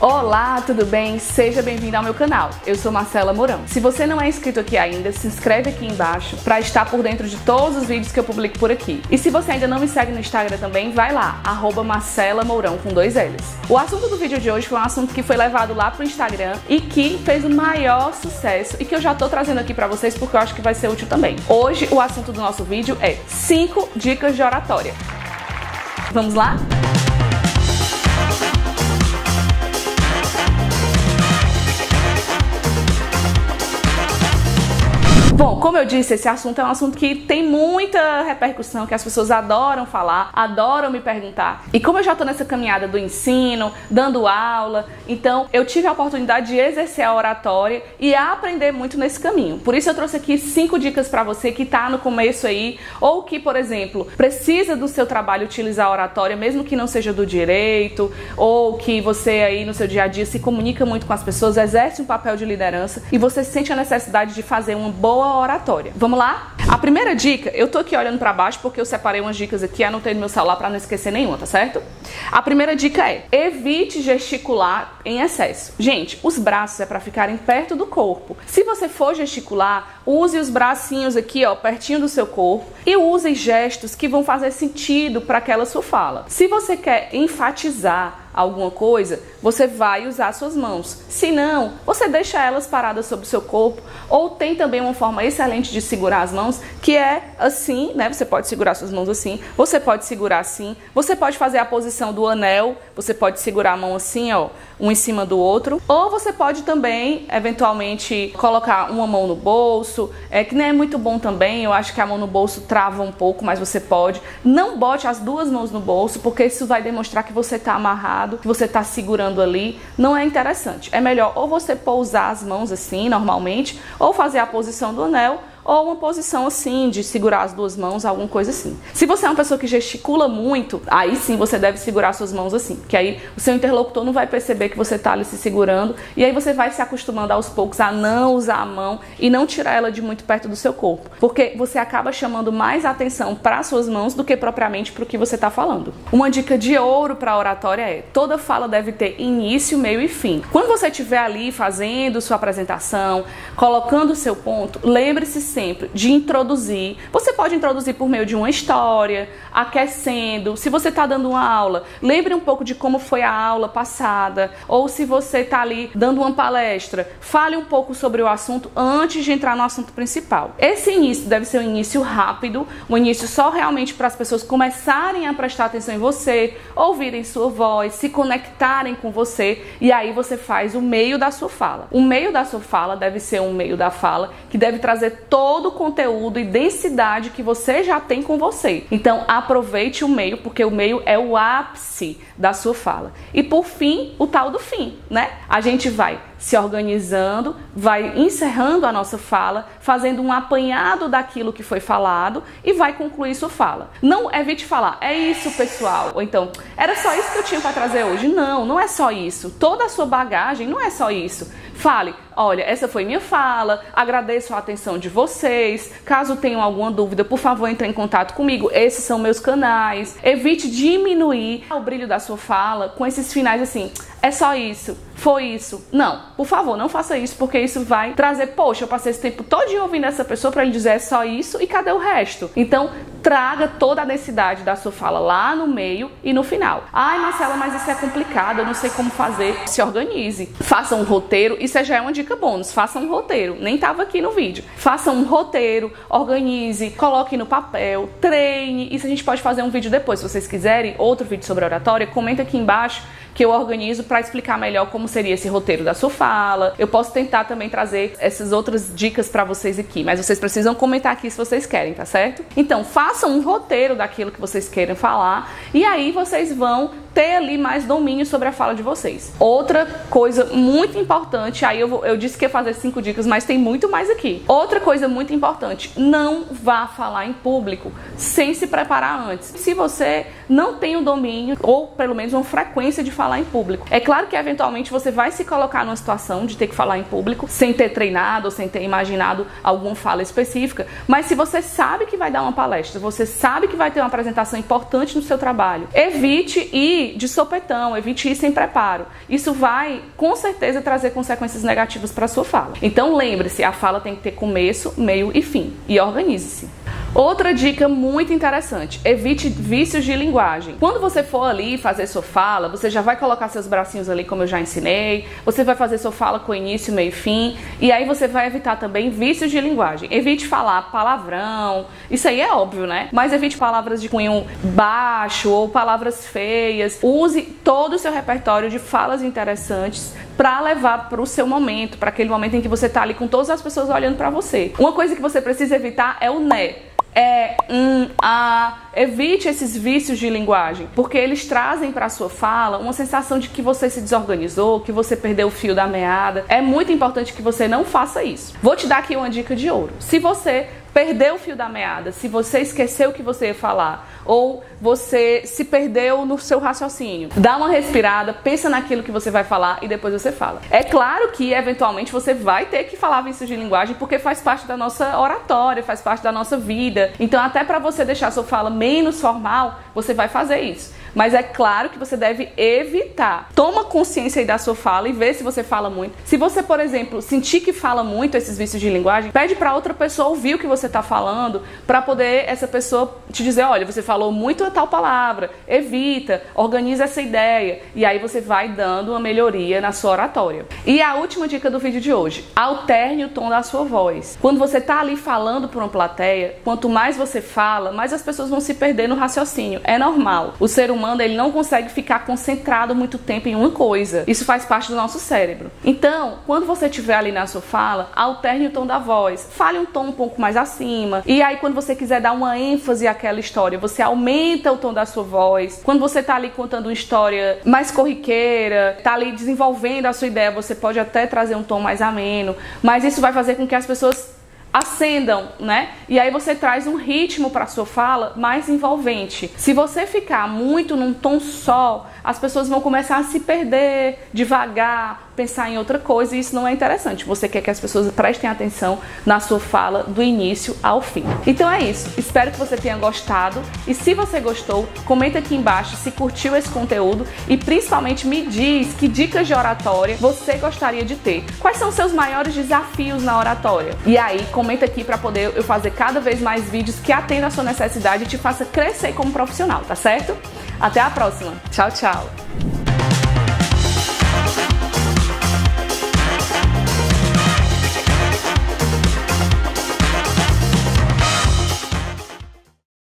Olá, tudo bem? Seja bem-vindo ao meu canal. Eu sou Marcela Mourão. Se você não é inscrito aqui ainda, se inscreve aqui embaixo para estar por dentro de todos os vídeos que eu publico por aqui. E se você ainda não me segue no Instagram também, vai lá, @Marcela Mourão com 2 L's. O assunto do vídeo de hoje foi um assunto que foi levado lá pro Instagram e que fez o maior sucesso e que eu já tô trazendo aqui para vocês porque eu acho que vai ser útil também. Hoje o assunto do nosso vídeo é 5 dicas de oratória. Vamos lá? Bom, como eu disse, esse assunto é um assunto que tem muita repercussão, que as pessoas adoram falar, adoram me perguntar. E como eu já tô nessa caminhada do ensino, dando aula, então eu tive a oportunidade de exercer a oratória e aprender muito nesse caminho. Por isso eu trouxe aqui 5 dicas para você que tá no começo aí, ou que, por exemplo, precisa do seu trabalho utilizar a oratória, mesmo que não seja do direito, ou que você aí no seu dia a dia se comunica muito com as pessoas, exerce um papel de liderança e você sente a necessidade de fazer uma boa oratória. Vamos lá? A primeira dica, eu tô aqui olhando pra baixo porque eu separei umas dicas aqui, anotei no meu celular pra não esquecer nenhuma, tá certo? A primeira dica é: evite gesticular em excesso. Gente, os braços é pra ficarem perto do corpo. Se você for gesticular, use os bracinhos aqui, ó, pertinho do seu corpo e use gestos que vão fazer sentido para aquela sua fala. Se você quer enfatizar alguma coisa, você vai usar suas mãos. Se não, você deixa elas paradas sobre o seu corpo, ou tem também uma forma excelente de segurar as mãos, que é assim, né? Você pode segurar suas mãos assim, você pode segurar assim, você pode fazer a posição do anel, você pode segurar a mão assim, ó, um em cima do outro, ou você pode também, eventualmente, colocar uma mão no bolso, que não é muito bom também, eu acho que a mão no bolso trava um pouco, mas você pode. Não bote as duas mãos no bolso, porque isso vai demonstrar que você está amarrado, que você está segurando ali, não é interessante. É melhor ou você pousar as mãos assim, normalmente, ou fazer a posição do anel, ou uma posição assim, de segurar as duas mãos, alguma coisa assim. Se você é uma pessoa que gesticula muito, aí sim você deve segurar suas mãos assim, que aí o seu interlocutor não vai perceber que você está ali se segurando, e aí você vai se acostumando aos poucos a não usar a mão e não tirar ela de muito perto do seu corpo, porque você acaba chamando mais atenção para suas mãos do que propriamente para o que você está falando. Uma dica de ouro para a oratória é: toda fala deve ter início, meio e fim. Quando você estiver ali fazendo sua apresentação, colocando o seu ponto, lembre-se sempre de introduzir. Você pode introduzir por meio de uma história, aquecendo. Se você está dando uma aula, lembre um pouco de como foi a aula passada. Ou se você está ali dando uma palestra, fale um pouco sobre o assunto antes de entrar no assunto principal. Esse início deve ser um início rápido, um início só realmente para as pessoas começarem a prestar atenção em você, ouvirem sua voz, se conectarem com você, e aí você faz o meio da sua fala. O meio da sua fala deve ser um meio da fala que deve trazer todo o conteúdo e densidade que você já tem com você. Então aproveite o meio, porque o meio é o ápice da sua fala. E por fim, o tal do fim, né? A gente vai se organizando, vai encerrando a nossa fala, fazendo um apanhado daquilo que foi falado e vai concluir sua fala. Não evite falar: é isso, pessoal, ou então, era só isso que eu tinha para trazer hoje. Não, não é só isso. Toda a sua bagagem não é só isso. Fale: olha, essa foi minha fala, agradeço a atenção de vocês, caso tenham alguma dúvida, por favor, entre em contato comigo, esses são meus canais. Evite diminuir o brilho da sua fala com esses finais assim: é só isso, foi isso. Não, por favor, não faça isso, porque isso vai trazer: poxa, eu passei esse tempo todo ouvindo essa pessoa para ele dizer é só isso e cadê o resto? Então, traga toda a densidade da sua fala lá no meio e no final. Ai, Marcela, mas isso é complicado, eu não sei como fazer. Se organize, faça um roteiro, isso já é uma dica bônus, faça um roteiro, nem estava aqui no vídeo. Faça um roteiro, organize, coloque no papel, treine. Isso a gente pode fazer um vídeo depois, se vocês quiserem, outro vídeo sobre oratória, comenta aqui embaixo que eu organizo para explicar melhor como seria esse roteiro da sua fala. Eu posso tentar também trazer essas outras dicas para vocês aqui, mas vocês precisam comentar aqui se vocês querem, tá certo? Então, façam um roteiro daquilo que vocês querem falar e aí vocês vão ter ali mais domínio sobre a fala de vocês. Outra coisa muito importante, aí eu disse que ia fazer 5 dicas, mas tem muito mais aqui. Outra coisa muito importante: não vá falar em público sem se preparar antes. Se você não tem o domínio, ou pelo menos uma frequência de falar em público, é claro que eventualmente você vai se colocar numa situação de ter que falar em público sem ter treinado ou sem ter imaginado alguma fala específica, mas se você sabe que vai dar uma palestra, você sabe que vai ter uma apresentação importante no seu trabalho, evite ir ir de sopetão, evite ir sem preparo. Isso vai, com certeza, trazer consequências negativas para a sua fala. Então lembre-se, a fala tem que ter começo, meio e fim. E organize-se. Outra dica muito interessante, evite vícios de linguagem. Quando você for ali fazer sua fala, você já vai colocar seus bracinhos ali, como eu já ensinei, você vai fazer sua fala com início, meio e fim, e aí você vai evitar também vícios de linguagem. Evite falar palavrão, isso aí é óbvio, né? Mas evite palavras de cunho baixo ou palavras feias. Use todo o seu repertório de falas interessantes para levar para o seu momento, para aquele momento em que você está ali com todas as pessoas olhando para você. Uma coisa que você precisa evitar é o né. Evite esses vícios de linguagem, porque eles trazem para a sua fala uma sensação de que você se desorganizou, que você perdeu o fio da meada. É muito importante que você não faça isso. Vou te dar aqui uma dica de ouro. Se você perdeu o fio da meada, se você esqueceu o que você ia falar, ou você se perdeu no seu raciocínio, dá uma respirada, pensa naquilo que você vai falar e depois você fala. É claro que, eventualmente, você vai ter que falar vícios de linguagem, porque faz parte da nossa oratória, faz parte da nossa vida. Então, até para você deixar a sua fala menos formal, você vai fazer isso. Mas é claro que você deve evitar. Toma consciência aí da sua fala e vê se você fala muito. Se você, por exemplo, sentir que fala muito esses vícios de linguagem, pede para outra pessoa ouvir o que você está falando, para poder essa pessoa te dizer, olha, você falou muito a tal palavra, evita, organiza essa ideia. E aí você vai dando uma melhoria na sua oratória. E a última dica do vídeo de hoje, alterne o tom da sua voz. Quando você está ali falando para uma plateia, quanto mais você fala, mais as pessoas vão se perder no raciocínio. É normal. O ser humano, ele não consegue ficar concentrado muito tempo em uma coisa. Isso faz parte do nosso cérebro. Então, quando você estiver ali na sua fala, alterne o tom da voz. Fale um tom um pouco mais acima. E aí, quando você quiser dar uma ênfase àquela história, você aumenta o tom da sua voz. Quando você está ali contando uma história mais corriqueira, está ali desenvolvendo a sua ideia, você pode até trazer um tom mais ameno. Mas isso vai fazer com que as pessoas acendam, né? E aí você traz um ritmo para sua fala mais envolvente. Se você ficar muito num tom só, as pessoas vão começar a se perder devagar, pensar em outra coisa, e isso não é interessante. Você quer que as pessoas prestem atenção na sua fala do início ao fim. Então é isso. Espero que você tenha gostado, e se você gostou, comenta aqui embaixo se curtiu esse conteúdo e principalmente me diz que dicas de oratória você gostaria de ter. Quais são os seus maiores desafios na oratória? E aí, comenta aqui para poder eu fazer cada vez mais vídeos que atendam a sua necessidade e te faça crescer como profissional, tá certo? Até a próxima. Tchau, tchau.